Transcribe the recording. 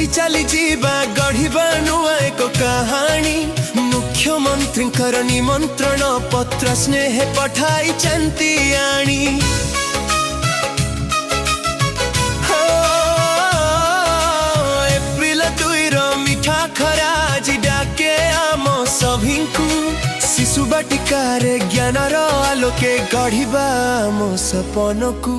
चली चली जीवा गढ़िबा नुआ एक कहानी। मुख्यमंत्री निमंत्रण पत्र स्नेह पठाई चंती आनी। एप्रिल 2 मिठा खरा आज डाके आम सभी को। शिशु बाटिकार ज्ञानर आलोके गढ़िबा आम सपन को।